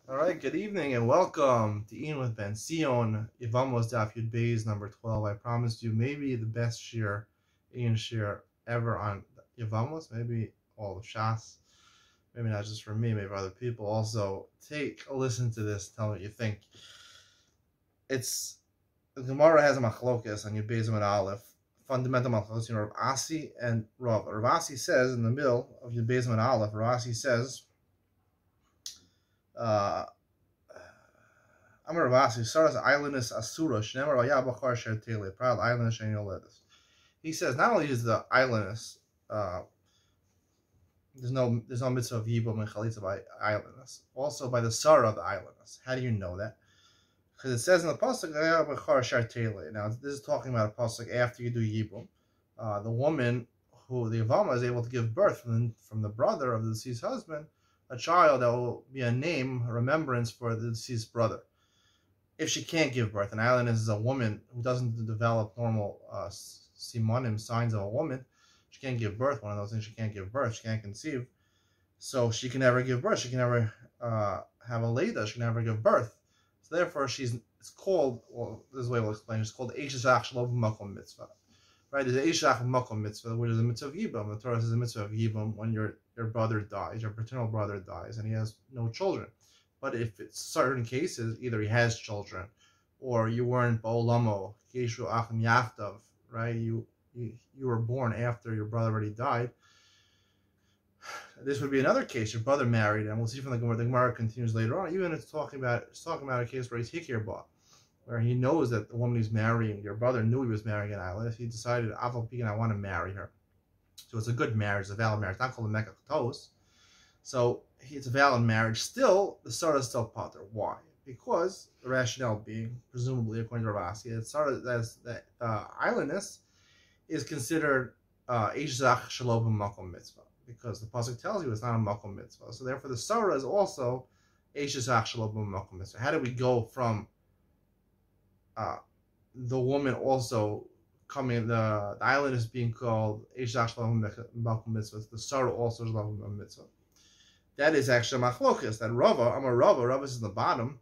All right, good evening and welcome to Iyun with Benzion, Yevamos Daf Yud Beis number 12. I promised you maybe the best shir, Iyun shir ever on Yevamos, maybe all of Shas, maybe not just for me, maybe for other people. Also, take a listen to this, tell me what you think. The Gemara has a machlokas on Yud Beis and Aleph, fundamental machlokas, Rav Asi and Rav. Rav Asi says in the middle of Yud Beis and Aleph, Rav Asi says, Amar Ravasi, Saras Islandus Asura, Shnemar Vayabachar Shertele, proud islandus and Yoledus. He says not only is the islandus, there's no mitzvah of Yibum and Chalitza by islandus, also by the Sarah of the islandus. How do you know that? Because it says in the pasuk Vayabachar Shertele. Now this is talking about a pasuk after you do Yibum. The woman who the Yevamos is able to give birth from the brother of the deceased husband, a child that will be a name, a remembrance for the deceased brother. If she can't give birth, an islandess is a woman who doesn't develop normal simonim, signs of a woman. She can't give birth. One of those things, she can't give birth. She can't conceive. So she can never give birth. She can never have a leda. She can never give birth. So therefore, it's called, well, this is the way we'll explain it. It's called Eishach Shelo B'Makom Mitzvah. Right? There's an Eishach B'Makom Mitzvah, which is a mitzvah of Yibum. The Torah says a mitzvah of Yibum when your brother dies, your paternal brother dies, and he has no children. But if it's certain cases, either he has children, or you weren't ba'olamo, geshu achim yaftav, right? You were born after your brother already died. This would be another case. Your brother married, and we'll see from the Gemara. The Gemara continues later on. Even it's talking about a case where he's hikir ba, where he knows that the woman he's marrying, your brother knew he was marrying an island. He decided, I want to marry her. So it's a good marriage, it's a valid marriage. It's not called a mekach tos. So it's a valid marriage. Still, the Sarah is still pater. Why? Because the rationale being, presumably according to Ravasi, that islandess is considered Eishach Shelo B'Makom Mitzvah, because the pasuk tells you it's not a Makom Mitzvah. So therefore, the Sarah is also Eishach Shelo B'Makom Mitzvah. How do we go from the woman also coming, the island is being called Eishach Shelo B'Makom Mitzvah, the Sarah also Shelo B'Makom Mitzvah? That is actually machlokas. That Rava is in the bottom,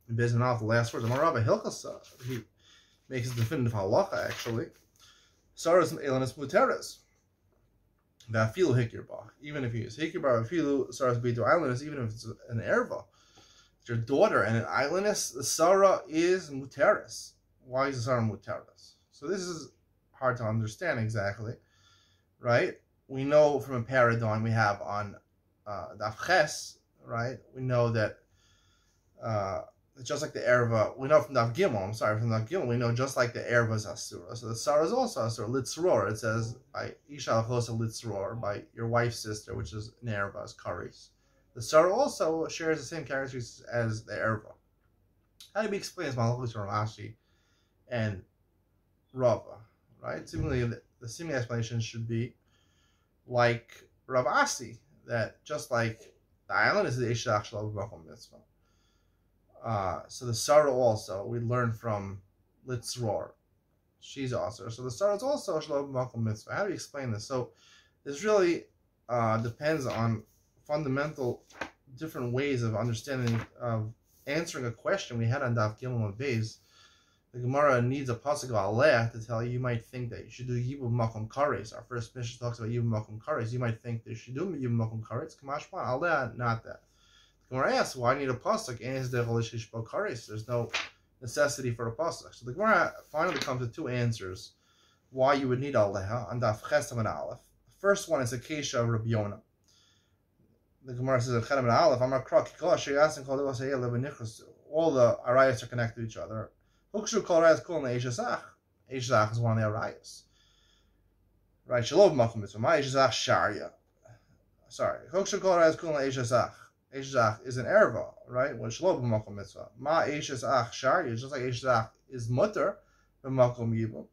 and based on the last words, Amar Rava Hilchasa, he makes a definitive halacha actually. Saras Elanis Muteres. Vafilu Hikirba. Even if he is Hikirba, Vafilu Saras Beitu Islandess, even if it's an erva, it's your daughter and an islandess, the Sarah is Muteres. Why is the Sarah Muteres? So this is hard to understand exactly, right? We know from a paradigm we have on Daf Ches, right? We know that just like the erva, we know from Daf Gimel, we know just like the erva is asura. So the Sarah is also asura. Litzror, it says by Isha Chosa Litzror, by your wife's sister, which is an erva, as karis. The Sarah also shares the same characteristics as the erva. How do we explain this Malachus from Rashi and Rava, right? Seemingly, the seeming explanation should be like Rav Asi, that just like the island is the Eishach Shelo B'Makom Mitzvah. So the Sarah also, we learn from Litzror. She's also. So the Sarah is also Shelo B'Makom Mitzvah. How do you explain this? So this really depends on fundamental different ways of understanding, of answering a question we had on Daf Gimel and Beis. The Gemara needs a pasuk of Aleh to tell you. You might think that you should do Yibum Makom Kares. Our first mission talks about Yibum Makom Kares. You might think that you should do Yibum Makom Kares. Kamashma Aleh, not that. The Gemara asks, why need a pasuk? There's no necessity for a pasuk. So the Gemara finally comes to two answers why you would need Aleh on Daf Chesam and Aleph. The first one is a Kesha of Rabbi Yonah. The Gemara says, Chesam and Aleph, all the arayas are connected to each other. Hukshu kol rayas kol ne'eshazach. Eshazach is one of the arayas. Right, Shalom Makom Mitzvah. Ma eshazach sharia. Sorry. Hukshu kol rayas kol ne'eshazach. Eshazach is an erva, right? When Shalom Makom Mitzvah. Ma eshazach sharia, just like eshazach is mutter, b'makom yibum.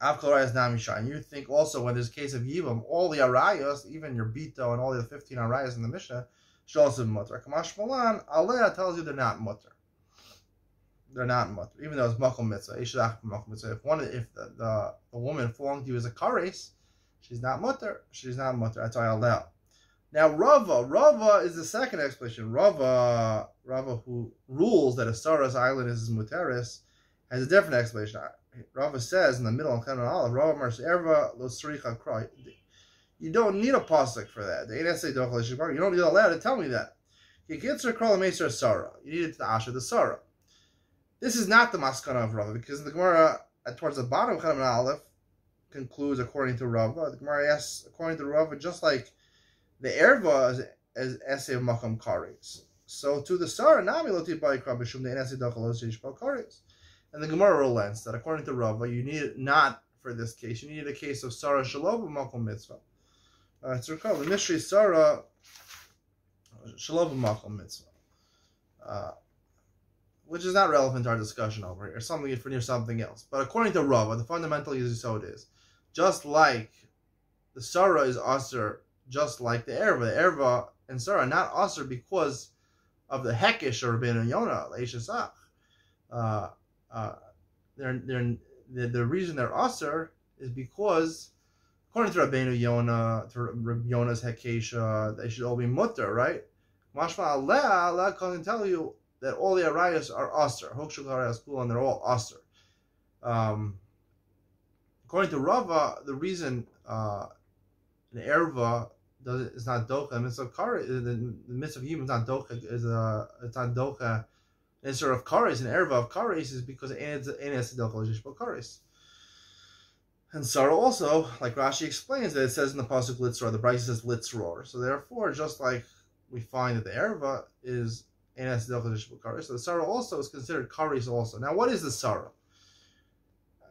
Av kol rayas nami sharia. You think also when there's a case of yibum, all the arayas, even your bito and all the 15 arayas in the Mishnah, should also be mutter. Kamash Malan, Aleh tells you they're not mutter. They're not mutter, even though it's makom mitzvah. Eishach makom mitzvah. If the woman falling to you is a kares, she's not mutter. She's not mutter. That's why I'll allow. Now Rava is the second explanation. Rava who rules that a Saras island is Muteris, has a different explanation. Rava says in the middle of Kanan Aleph, Rava Mars Erva Lo Sricha Krai. You don't need a pasuk for that. You don't need a letter to tell me that. You need it to the Asher the Sarah. This is not the maskana of Rava, because the Gemara towards the bottom of Kanan Aleph concludes according to Rava. The Gemara asks according to Rava, just like the erva is essay of makam kares. So to the Sarah, nami lo tibai krabishum the essay dachalos yishpal kares. And the Gemara relents that according to Rava, you need it not for this case. You need a case of Sarah shalom makom mitzvah. It's recalled the mystery Sarah shalom makom mitzvah, which is not relevant to our discussion over here. Something for near something else. But according to Rava, the fundamental is so it is. Just like the Sarah is aser, just like the Erva and Sarah are not aser because of the hekish or Rabbeinu Yonah, Leishasach. The reason they're aser is because, according to Rabbeinu Yonah, to Rabbi Yonah's hekesha, they should all be mutter, right? Mashma Allah can tell you that all the arayas are aser. Hokshuk arayas kul, and they're all aser. According to Rava, the reason the erva is not docha, the mitzvah of kara, the mitzvah of yibum is not docha, it's not docha. Instead of kares, an erva of kares is because it is docha l'shishbal kares. And Sarah also, like Rashi explains, that it says in the pasuk litzror, the Brisa says litzror. So therefore, just like we find that the erva is docha l'shishbal kares, so the Sarah also is considered kares also. Now, what is the Sarah?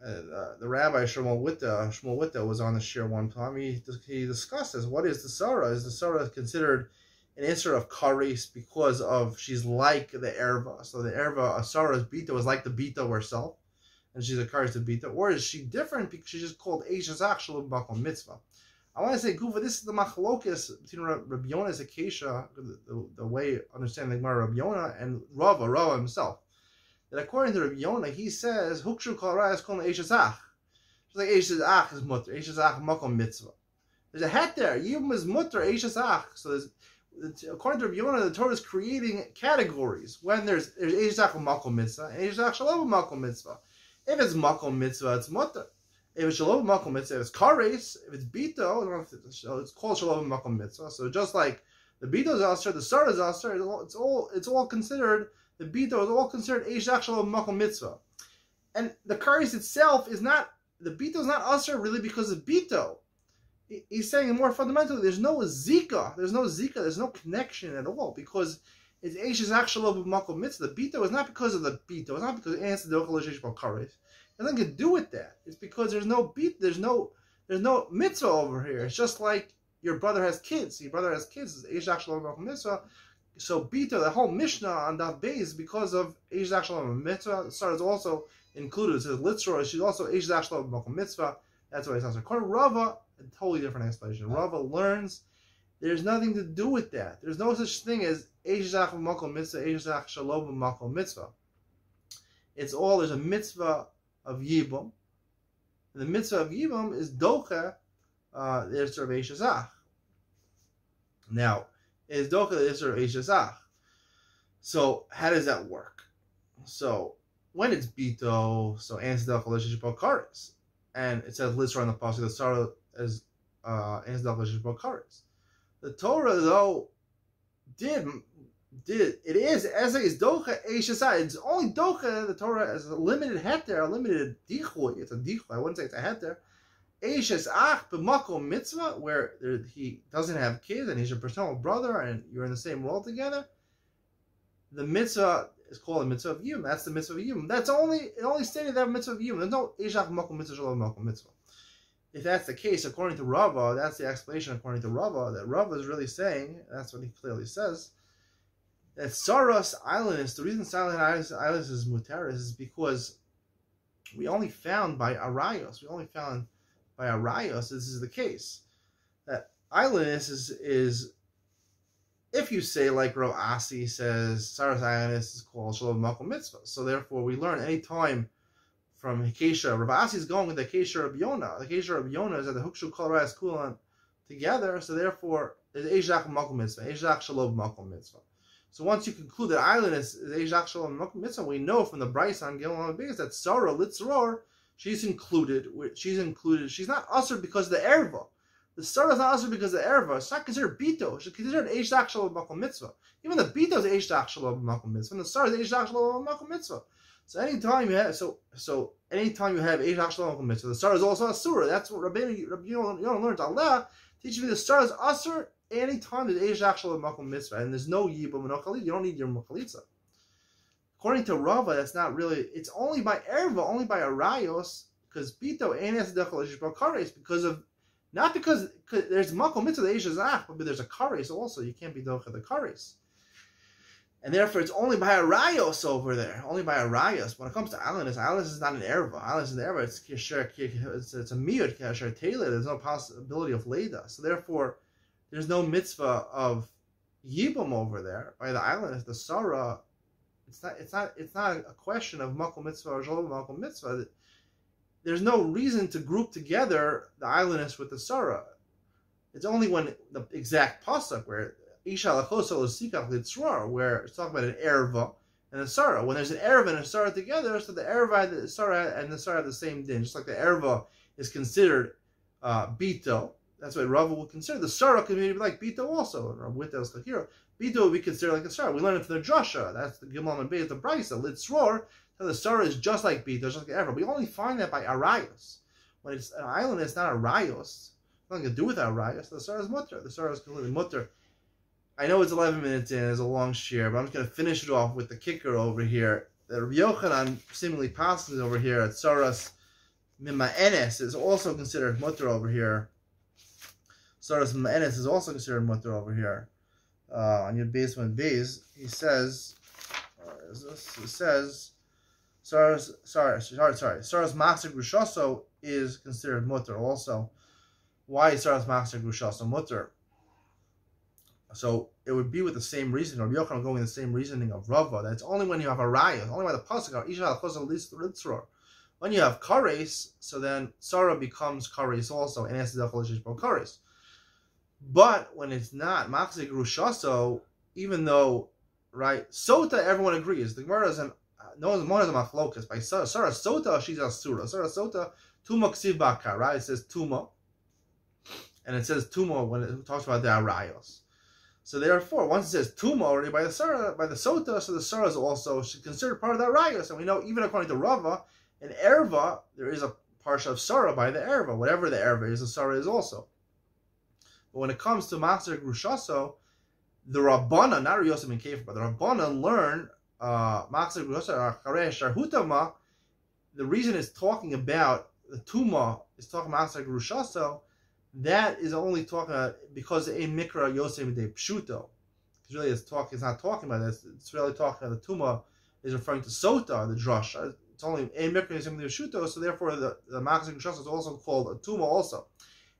The Rabbi Shmuel Witta was on the shir one time. He discusses what is the Sarah. Is the Sarah considered an answer of kares because of she's like the erva? So the erva, a Sarah's bita was like the bita herself, and she's a kares to bita, or is she different because she's just called eishazach shalom bakom mitzvah? I want to say, Gufa, this is the machlokes between Rabbi Yonah's akesha, the way understanding the Gemara Rabbi Yonah and Rava himself. That according to Rabbi Yonah, he says, Hukshu kol rayas kol eishazach. Just like eishazach is mutter, eishazach makom mitzvah. There's a het there. Yibum is mutter, eishazach. So according to Rabbi Yonah, the Torah is creating categories. When there's eishazach makom mitzvah, and eishazach shalom makom mitzvah. If it's makom mitzvah, it's mutter. If it's shalom makom mitzvah, if it's kares, if it's bito, it's called shalom makom mitzvah. So just like the bito is aser, the sar is aser, it's all considered. The bito is all considered eishach shalom makom mitzvah, and the kares itself is not. The bito is not aser really because of bito. He's saying more fundamentally, there's no zika, there's no connection at all because it's eishach shalom makom mitzvah. The bito is not because of the bito. It's not because it answers the ochel kares. It has nothing to do with that. It's because there's no beat. There's no mitzvah over here. It's just like your brother has kids. Your brother has kids. It's eishach shalom makom mitzvah. So bita, the whole Mishnah on that base, because of eishach shalom mitzvah, the start is also included. It says litzror. She's also eishach shalom makom mitzvah. That's why it sounds like. According to Rava, a totally different explanation. Rava learns there's nothing to do with that. There's no such thing as eishach makom mitzvah, eishach shalom makom mitzvah. It's all, there's a mitzvah of yibum. The mitzvah of yibum is docha, there's sort of eishazach. Now, is docha the isser of eishazach. So how does that work? So when it's bito, so answer docha l'shishbal kares, and it says litzra on the pasuk the sarah is answer docha l'shishbal kares. The Torah though did it is as is docha eishazach. It's only docha. The Torah has a limited heter, a limited dichui. It's a dichui. I wouldn't say it's a heter. Eishazach b'makom mitzvah, where he doesn't have kids and he's your paternal brother and you're in the same world together. The mitzvah is called a mitzvah of yibum. That's the mitzvah of yibum. It only stated that mitzvah of yibum. There's no eishach b'makom mitzvah shalom makom mitzvah. If that's the case, according to Rava, that's the explanation according to Rava, that Rava is really saying, that's what he clearly says, that Saras Islandist, the reason Silent Islandist is mutaris is because we only found by Arayos, this is the case. That islandist is if you say like Rav Asi says, Saras Islandist is called Shalom Makom Mitzvah. So therefore we learn any time from Hekesha, Rav Asi is going with the Hekesha Rabbi Yonah. The Hekesha Rabbi Yonah is that the Hukshu Kol Ras Kulan together, so therefore is Eishach Makom Mitzvah, Eishach Shalom Makom Mitzvah. So once you conclude that Island is Eishach Shalom Makom Mitzvah, we know from the Brisa on Gilon Beis that Sarah Litzror, she's included. She's not usher because of the erva. The Sarah is not usher because of the erva. It's not considered bito. She's considered Eishach Shalom Makom Mitzvah. Even the bito is Eishach Shalom Makom Mitzvah, and the Sarah is Eishach Shalom Makom Mitzvah. So anytime you have anytime you have Eishach Shalom Makom Mitzvah, the Sarah is also asura. That's what Rabbi Yonah learns. Allah teaches me the Sarah is asur anytime there's Eishach Shalom Makom Mitzvah, and there's no yibum and no chalit. You don't need your chalitza. According to Rava, that's not really. It's only by erva, only by arayos, because bito ain't as dechol kares because of. Not because there's makom mitzvah the Eishach, but there's a kares also. You can't be docha the kares, and therefore it's only by arayos over there. Only by arayos. When it comes to islandus is not an erva. Islandus is an erva. It's a miyud kasher tailor. There's no possibility of leda. So therefore, there's no mitzvah of yibum over there by the islandus. The sarah, it's not a question of makom mitzvah or shalom makom mitzvah. There's no reason to group together the islandess with the Sarah. It's only when the exact pasuk where Isha lachoso l'sikach litzror, where it's talking about an erva and a Sarah. When there's an erva and a Sarah together, so the erva, the Sarah, and the Sarah have the same din. Just like the erva is considered bito, that's what Rava would consider. The Sarah could be like bito also. With those here, bito would be considered like a Sarah. We learn it from the drasha. That's the Gimel and Beis, the Brisa litzror. So the Sarah is just like bito, just like ever. We only find that by arayos. When it's an island, it's not arayos. Nothing to do with arayos. The Sarah is mutter. The Sarah is completely mutter. I know it's 11 minutes in. It's a long share, but I'm just going to finish it off with the kicker over here. The Rabbi Yochanan seemingly passes over here at Sarah's Mima'enes is also considered mutter over here. Sarah's Mima'enes is also considered mutter over here. On your basement base, he says, Sarah's Master Grushaso is considered mutter also. Why is Sarah's Master Grushaso mutter? So it would be with the same reasoning, or Yochanan going the same reasoning of Rava. That's only when you have a raya, only by the pasuk of Isha al-Chosel Litzror. When you have kares, so then Sarah becomes kares also, and has the kares. But when it's not Master Grushaso, even though Sota, everyone agrees. The Gemara is no one is a machlokas. By Sarah Sota, she's a surah. Sarah Sota, Tuma Ksiv Bakar, right? It says Tuma. And it says Tuma when it talks about the Arayos. So therefore, once it says Tuma already by the Sota, so the Sarah is also considered part of the Arayos. And we know, even according to Rava, in Erva, there is a parsha of Sarah by the Erva. Whatever the Erva is, the Sarah is also. But when it comes to Master Grushaso, the Rabbana, not Yosim and Kefir, but the Rabbana learn the reason it's talking about the Tuma is talking about Master Grushaso, that is only talking about because in Mikra Yosem de Pshuto. Because really it's not talking about this, it's really talking about the Tuma is referring to Sota, the Drush. It's only in Mikra Yosem de Pshuto, so therefore the Master Grushaso is also called a Tuma also.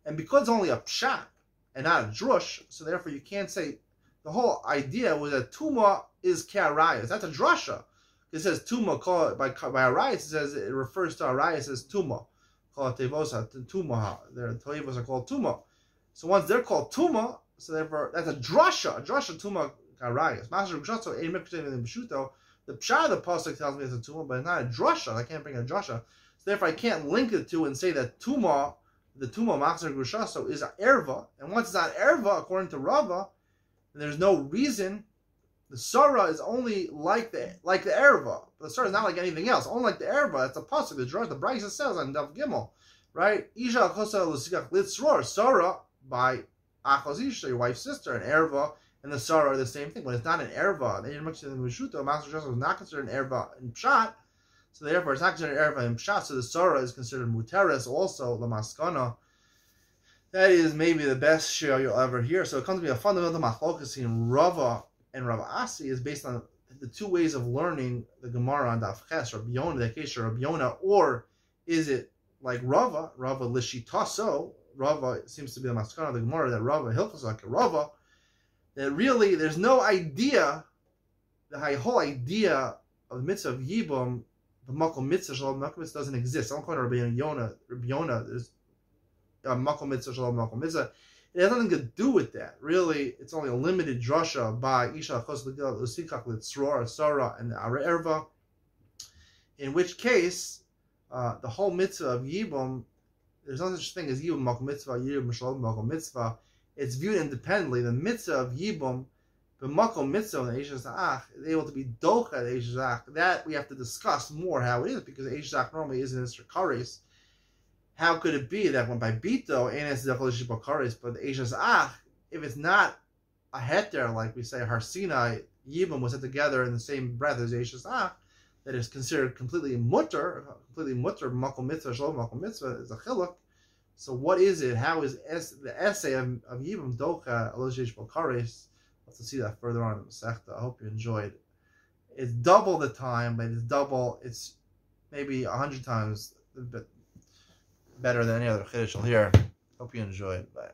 And because it's only a Pshat and not a Drush, so therefore you can't say the whole idea was that Tuma is K'arayas. That's a drasha. It says Tuma, call it by Arayas, it says it refers to Arayas as Tuma. Call it Tevosa, Tuma. Their Tevos are called Tuma. So once they're called Tuma, so therefore that's a drasha Tuma K'arayas. Master Grushaso, Ein Mekutei B'Shuto. The Pshah of the Pasuk tells me it's a Tuma, but it's not a drasha. I can't bring a drasha. So therefore I can't link the two and say that Tuma, the Tuma Master Grushaso is an erva. And once it's not erva, according to Rava, there's no reason. The Sarah is only like the erva. The Sarah is not like anything else. Only like the erva. That's a pasuk. The Brisa says on Daf Gimel, right? Isha al-Chosel l'sikach litzror. Sarah by Achos Isha, your wife's sister, and erva and the Sarah are the same thing. But it's not an erva. They didn't mix it in Mishuto. Master Joseph was not considered an erva in Pshat. So therefore, it's not considered an erva in Pshat. So the Sarah is considered muteres also lamaskana. That is maybe the best share you'll ever hear. So it comes to be a fundamental machlokas in Rava and Rav Asi is based on the two ways of learning the Gemara on Daf Ches, Rabbi Yonah, the case of Rabbi Yonah, or is it like Rava Lishitaso, Rava seems to be the maskana of the Gemara, that Rava, Hilchos like Rava, that really there's no idea, the whole idea of the mitzvah of Yibum, the Makom Mitzvah, Shalom Makom Mitzvah doesn't exist. I'm calling Rabbi Yonah, there's Makom Mitzvah, Shalom Makom Mitzvah. It It has nothing to do with that. Really, it's only a limited drasha by Isha Chos L'Sikach L'Tzror, Sarah, and Erva. In which case, the whole mitzvah of Yibum, there's no such thing as Yibum Malkum Mitzvah, Yibum Shalom Malkum Mitzvah. It's viewed independently. The mitzvah of Yibum, the Malkum Mitzvah, and the Eish Zach, is able to be Docha, the Eish Zach. That we have to discuss more how it is, because the Eish Zach normally isn't Mr. Kares. How could it be that when by Bito, and it's Zecholish Kares, but the Eish Zach, if it's not a heter, like we say, Harsina, Yibum was set together in the same breath as Eish Zach, that is considered completely mutter, Malkum Mitzvah, Shalom Malkum Mitzvah, is a chiluk. So what is it? How is the essay of Yibum Docha Elosh Kares? Let's see that further on in the Masechta. I hope you enjoyed. It's double the time, but it's maybe 100 times better than any other chiddush you'll hear. Hope you enjoyed. Bye.